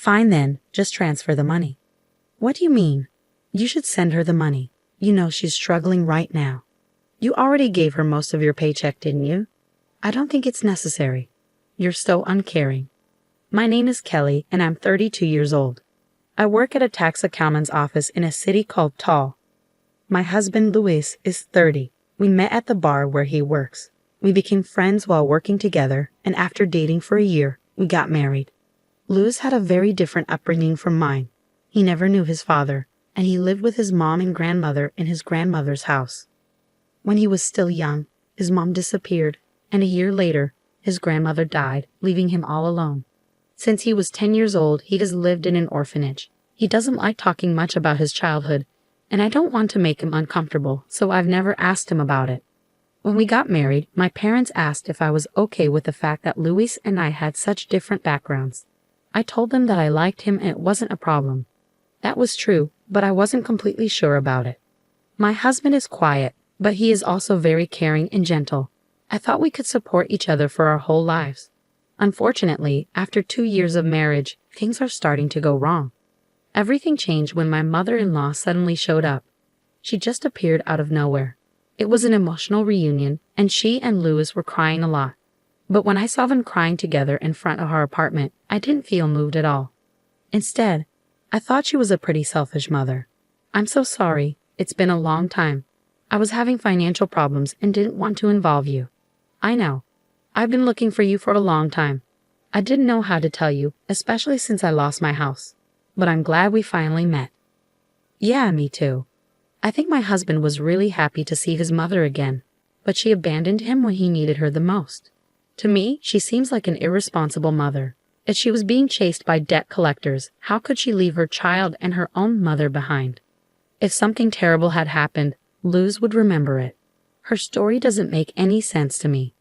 Fine then, just transfer the money. What do you mean? You should send her the money. You know she's struggling right now. You already gave her most of your paycheck, didn't you? I don't think it's necessary. You're so uncaring. My name is Kelly, and I'm 32 years old. I work at a tax accountant's office in a city called Tall. My husband, Luis, is 30. We met at the bar where he works. We became friends while working together, and after dating for a year, we got married. Luis had a very different upbringing from mine. He never knew his father, and he lived with his mom and grandmother in his grandmother's house. When he was still young, his mom disappeared, and a year later, his grandmother died, leaving him all alone. Since he was 10 years old, he has lived in an orphanage. He doesn't like talking much about his childhood, and I don't want to make him uncomfortable, so I've never asked him about it. When we got married, my parents asked if I was okay with the fact that Luis and I had such different backgrounds. I told them that I liked him and it wasn't a problem. That was true, but I wasn't completely sure about it. My husband is quiet, but he is also very caring and gentle. I thought we could support each other for our whole lives. Unfortunately, after 2 years of marriage, things are starting to go wrong. Everything changed when my mother-in-law suddenly showed up. She just appeared out of nowhere. It was an emotional reunion, and she and Luis were crying a lot. But when I saw them crying together in front of our apartment, I didn't feel moved at all. Instead, I thought she was a pretty selfish mother. I'm so sorry. It's been a long time. I was having financial problems and didn't want to involve you. I know. I've been looking for you for a long time. I didn't know how to tell you, especially since I lost my house. But I'm glad we finally met. Yeah, me too. I think my husband was really happy to see his mother again, but she abandoned him when he needed her the most. To me, she seems like an irresponsible mother. If she was being chased by debt collectors, how could she leave her child and her own mother behind? If something terrible had happened, Luz would remember it. Her story doesn't make any sense to me.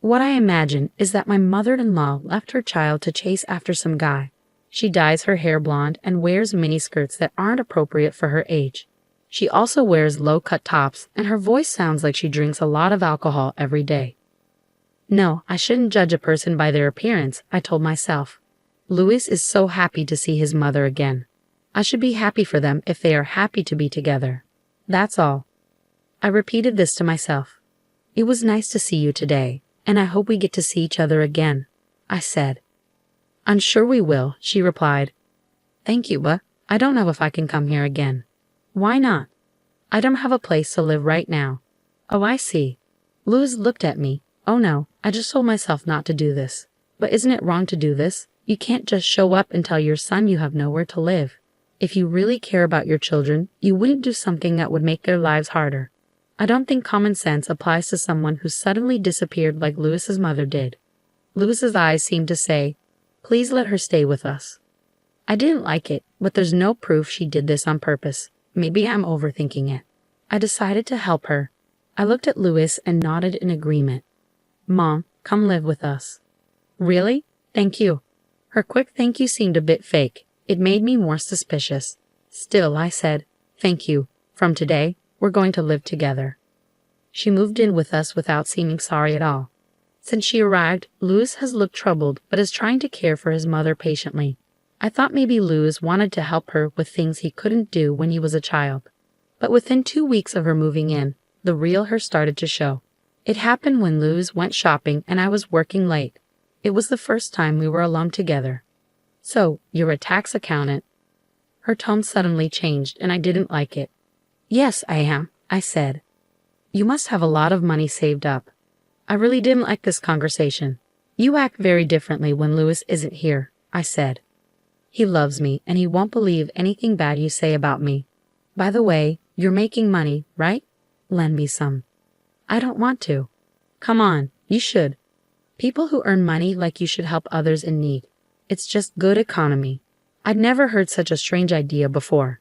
What I imagine is that my mother-in-law left her child to chase after some guy. She dyes her hair blonde and wears miniskirts that aren't appropriate for her age. She also wears low-cut tops, and her voice sounds like she drinks a lot of alcohol every day. No, I shouldn't judge a person by their appearance, I told myself. Luis is so happy to see his mother again. I should be happy for them if they are happy to be together. That's all. I repeated this to myself. It was nice to see you today, and I hope we get to see each other again, I said. I'm sure we will, she replied. Thank you, but I don't know if I can come here again. Why not? I don't have a place to live right now. Oh, I see. Luz looked at me. Oh no, I just told myself not to do this. But isn't it wrong to do this? You can't just show up and tell your son you have nowhere to live. If you really care about your children, you wouldn't do something that would make their lives harder. I don't think common sense applies to someone who suddenly disappeared like Luis's mother did. Luis's eyes seemed to say, please let her stay with us. I didn't like it, but there's no proof she did this on purpose. Maybe I'm overthinking it. I decided to help her. I looked at Luis and nodded in agreement. Mom, come live with us. Really? Thank you. Her quick thank you seemed a bit fake. It made me more suspicious. Still, I said, thank you. From today, we're going to live together. She moved in with us without seeming sorry at all. Since she arrived, Luis has looked troubled but is trying to care for his mother patiently. I thought maybe Luis wanted to help her with things he couldn't do when he was a child. But within 2 weeks of her moving in, the real her started to show. It happened when Luis went shopping and I was working late. It was the first time we were alone together. So, you're a tax accountant? Her tone suddenly changed and I didn't like it. Yes, I am, I said. You must have a lot of money saved up. I really didn't like this conversation. You act very differently when Luis isn't here, I said. He loves me and he won't believe anything bad you say about me. By the way, you're making money, right? Lend me some. I don't want to. Come on, you should. People who earn money like you should help others in need. It's just good economy. I'd never heard such a strange idea before.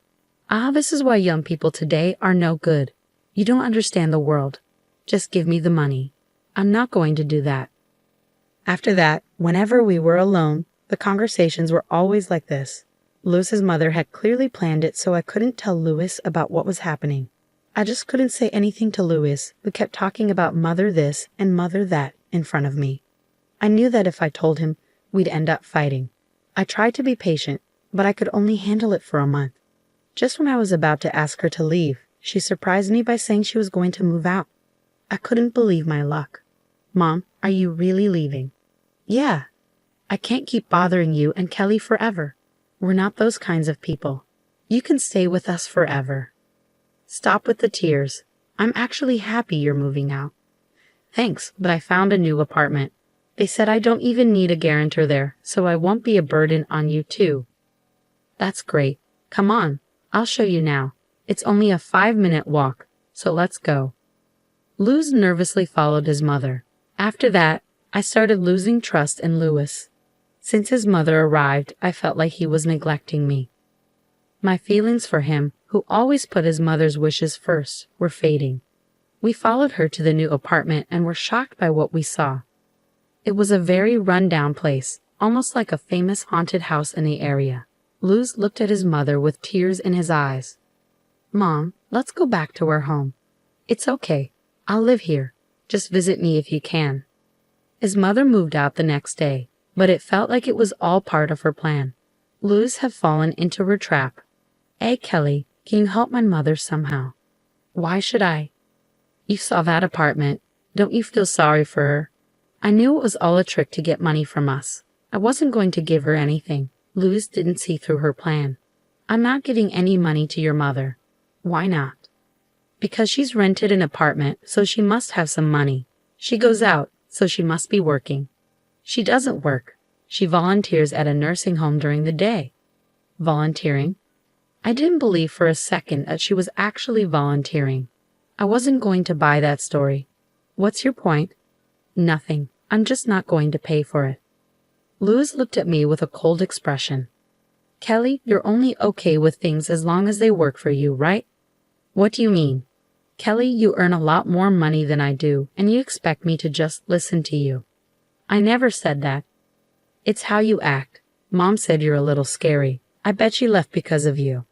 This is why young people today are no good. You don't understand the world. Just give me the money. I'm not going to do that. After that, whenever we were alone, the conversations were always like this. Luis's mother had clearly planned it so I couldn't tell Luis about what was happening. I just couldn't say anything to Luis, who kept talking about mother this and mother that in front of me. I knew that if I told him, we'd end up fighting. I tried to be patient, but I could only handle it for a month. Just when I was about to ask her to leave, she surprised me by saying she was going to move out. I couldn't believe my luck. Mom, are you really leaving? Yeah. I can't keep bothering you and Kelly forever. We're not those kinds of people. You can stay with us forever. Stop with the tears. I'm actually happy you're moving out. Thanks, but I found a new apartment. They said I don't even need a guarantor there, so I won't be a burden on you too. That's great. Come on, I'll show you now. It's only a 5-minute walk, so let's go. Luz nervously followed his mother. After that, I started losing trust in Louis. Since his mother arrived, I felt like he was neglecting me. My feelings for him, who always put his mother's wishes first, were fading. We followed her to the new apartment and were shocked by what we saw. It was a very run-down place, almost like a famous haunted house in the area. Luz looked at his mother with tears in his eyes. Mom, let's go back to our home. It's okay. I'll live here. Just visit me if you can. His mother moved out the next day, but it felt like it was all part of her plan. Luz had fallen into her trap. Hey, Kelly, can you help my mother somehow? Why should I? You saw that apartment. Don't you feel sorry for her? I knew it was all a trick to get money from us. I wasn't going to give her anything. Luz didn't see through her plan. I'm not giving any money to your mother. Why not? Because she's rented an apartment, so she must have some money. She goes out, so she must be working. She doesn't work. She volunteers at a nursing home during the day. Volunteering? I didn't believe for a second that she was actually volunteering. I wasn't going to buy that story. What's your point? Nothing. I'm just not going to pay for it. Luz looked at me with a cold expression. Kelly, you're only okay with things as long as they work for you, right? What do you mean? Kelly, you earn a lot more money than I do, and you expect me to just listen to you. I never said that. It's how you act. Mom said you're a little scary. I bet she left because of you.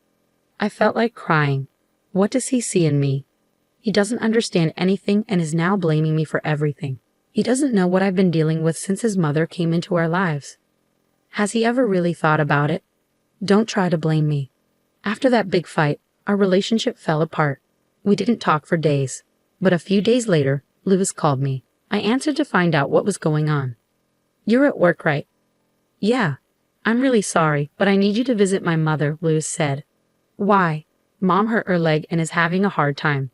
I felt like crying. What does he see in me? He doesn't understand anything and is now blaming me for everything. He doesn't know what I've been dealing with since his mother came into our lives. Has he ever really thought about it? Don't try to blame me. After that big fight, our relationship fell apart. We didn't talk for days. But a few days later, Louis called me. I answered to find out what was going on. You're at work, right? Yeah. I'm really sorry, but I need you to visit my mother, Louis said. Why? Mom hurt her leg and is having a hard time.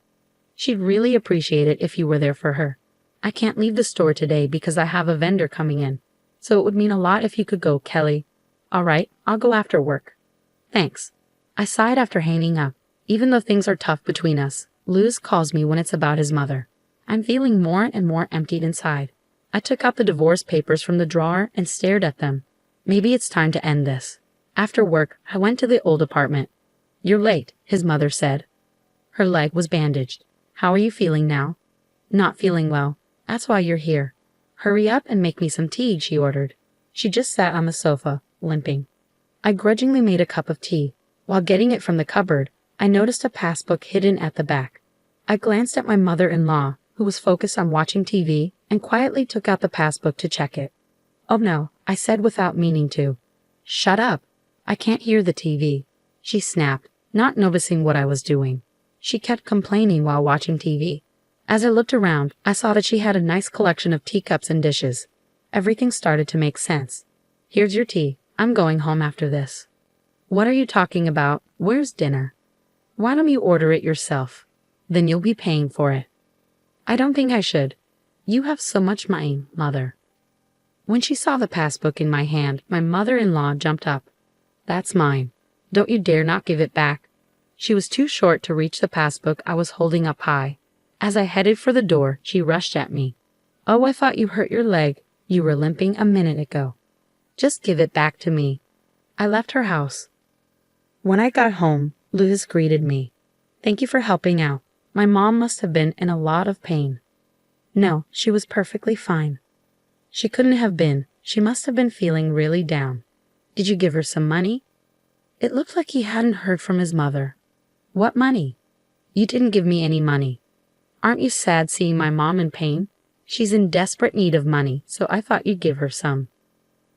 She'd really appreciate it if you were there for her. I can't leave the store today because I have a vendor coming in. So it would mean a lot if you could go, Kelly. All right, I'll go after work. Thanks. I sighed after hanging up. Even though things are tough between us, Louis calls me when it's about his mother. I'm feeling more and more emptied inside. I took out the divorce papers from the drawer and stared at them. Maybe it's time to end this. After work, I went to the old apartment. You're late, his mother said. Her leg was bandaged. How are you feeling now? Not feeling well. That's why you're here. Hurry up and make me some tea, she ordered. She just sat on the sofa, limping. I grudgingly made a cup of tea. While getting it from the cupboard, I noticed a passbook hidden at the back. I glanced at my mother-in-law, who was focused on watching TV, and quietly took out the passbook to check it. Oh no, I said without meaning to. Shut up. I can't hear the TV. She snapped, not noticing what I was doing. She kept complaining while watching TV. As I looked around, I saw that she had a nice collection of teacups and dishes. Everything started to make sense. Here's your tea. I'm going home after this. What are you talking about? Where's dinner? Why don't you order it yourself? Then you'll be paying for it. I don't think I should. You have so much money, Mother. When she saw the passbook in my hand, my mother-in-law jumped up. That's mine. Don't you dare not give it back. She was too short to reach the passbook I was holding up high. As I headed for the door, she rushed at me. Oh, I thought you hurt your leg. You were limping a minute ago. Just give it back to me. I left her house. When I got home, Louis greeted me. Thank you for helping out. My mom must have been in a lot of pain. No, she was perfectly fine. She couldn't have been. She must have been feeling really down. Did you give her some money? It looked like he hadn't heard from his mother. What money? You didn't give me any money. Aren't you sad seeing my mom in pain? She's in desperate need of money, so I thought you'd give her some.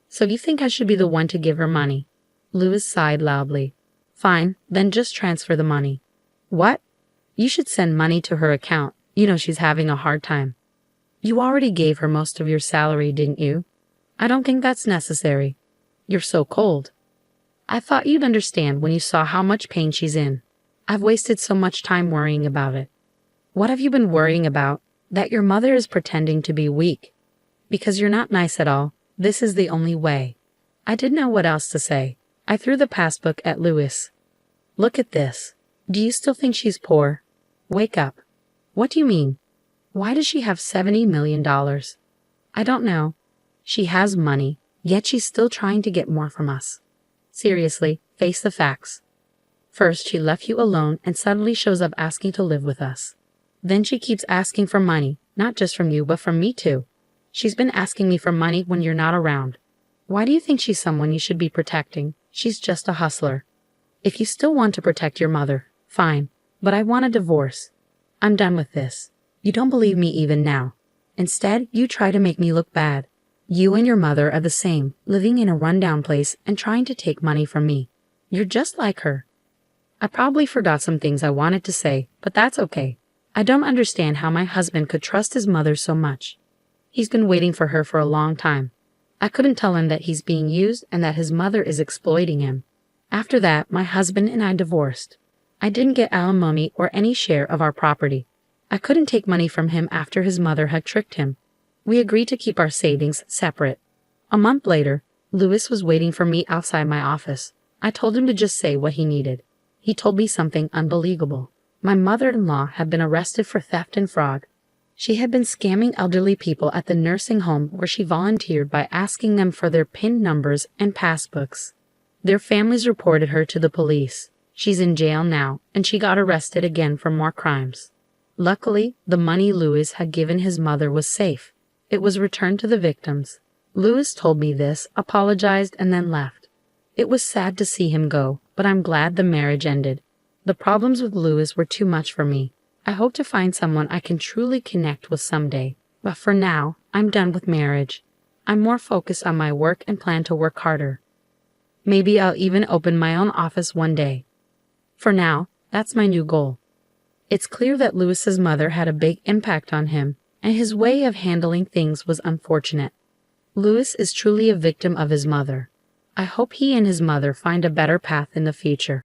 So you think I should be the one to give her money? Louis sighed loudly. Fine, then just transfer the money. What? You should send money to her account. You know she's having a hard time. You already gave her most of your salary, didn't you? I don't think that's necessary. You're so cold. I thought you'd understand when you saw how much pain she's in. I've wasted so much time worrying about it. What have you been worrying about? That your mother is pretending to be weak. Because you're not nice at all. This is the only way. I didn't know what else to say. I threw the passbook at Louis. Look at this. Do you still think she's poor? Wake up. What do you mean? Why does she have $70 million? I don't know. She has money, yet she's still trying to get more from us. Seriously, face the facts. First, she left you alone and suddenly shows up asking to live with us. Then she keeps asking for money, not just from you, but from me too. She's been asking me for money when you're not around. Why do you think she's someone you should be protecting? She's just a hustler. If you still want to protect your mother, fine, but I want a divorce. I'm done with this. You don't believe me even now. Instead, you try to make me look bad. You and your mother are the same, living in a rundown place and trying to take money from me. You're just like her. I probably forgot some things I wanted to say, but that's okay. I don't understand how my husband could trust his mother so much. He's been waiting for her for a long time. I couldn't tell him that he's being used and that his mother is exploiting him. After that, my husband and I divorced. I didn't get alimony or any share of our property. I couldn't take money from him after his mother had tricked him. We agreed to keep our savings separate. A month later, Louis was waiting for me outside my office. I told him to just say what he needed. He told me something unbelievable. My mother-in-law had been arrested for theft and fraud. She had been scamming elderly people at the nursing home where she volunteered by asking them for their PIN numbers and passbooks. Their families reported her to the police. She's in jail now, and she got arrested again for more crimes. Luckily, the money Louis had given his mother was safe. It was returned to the victims. Louis told me this, apologized, and then left. It was sad to see him go, but I'm glad the marriage ended. The problems with Louis were too much for me. I hope to find someone I can truly connect with someday, but for now, I'm done with marriage. I'm more focused on my work and plan to work harder. Maybe I'll even open my own office one day. For now, that's my new goal. It's clear that Louis's mother had a big impact on him, and his way of handling things was unfortunate. Louis is truly a victim of his mother. I hope he and his mother find a better path in the future.